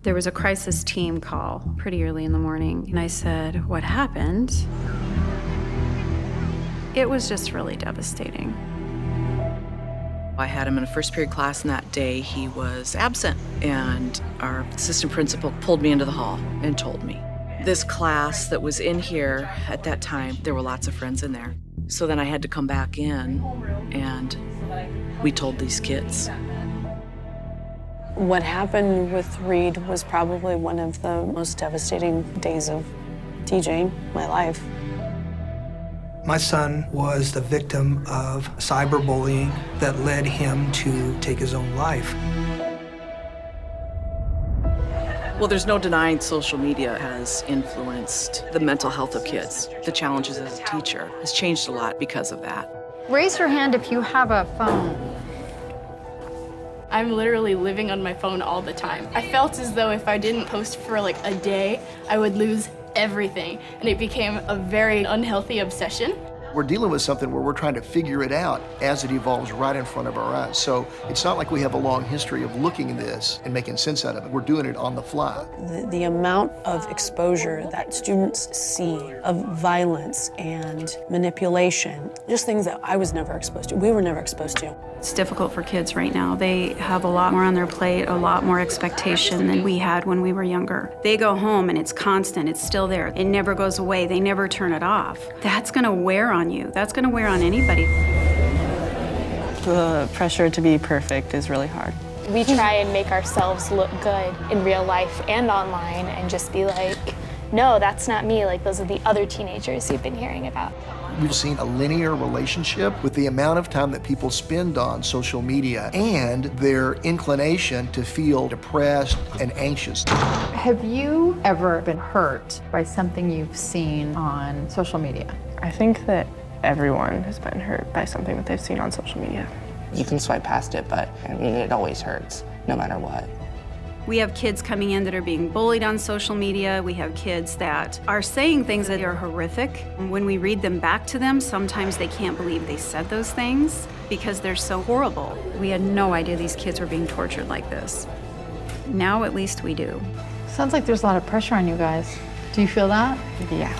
There was a crisis team call pretty early in the morning, and I said, "What happened?" It was just really devastating. I had him in a first period class, and that day he was absent, and our assistant principal pulled me into the hall and told me. This class that was in here at that time, there were lots of friends in there. So then I had to come back in, and we told these kids. What happened with Reed was probably one of the most devastating days of TJ, my life. My son was the victim of cyberbullying that led him to take his own life. Well, there's no denying social media has influenced the mental health of kids. The challenges as a teacher has changed a lot because of that. Raise your hand if you have a phone. I'm literally living on my phone all the time. I felt as though if I didn't post for like a day, I would lose everything, and it became a very unhealthy obsession. We're dealing with something where we're trying to figure it out as it evolves right in front of our eyes. So it's not like we have a long history of looking at this and making sense out of it. We're doing it on the fly. The amount of exposure that students see of violence and manipulation, just things that I was never exposed to, we were never exposed to. It's difficult for kids right now. They have a lot more on their plate, a lot more expectation than we had when we were younger. They go home and it's constant, it's still there. It never goes away, they never turn it off. That's gonna wear on you. That's gonna wear on anybody. The pressure to be perfect is really hard. We try and make ourselves look good in real life and online and just be like, no, that's not me. Like, those are the other teenagers you've been hearing about. We've seen a linear relationship with the amount of time that people spend on social media and their inclination to feel depressed and anxious. Have you ever been hurt by something you've seen on social media? I think that everyone has been hurt by something that they've seen on social media. You can swipe past it, but I mean, it always hurts, no matter what. We have kids coming in that are being bullied on social media. We have kids that are saying things that are horrific. When we read them back to them, sometimes they can't believe they said those things because they're so horrible. We had no idea these kids were being tortured like this. Now at least we do. Sounds like there's a lot of pressure on you guys. Do you feel that? Yeah.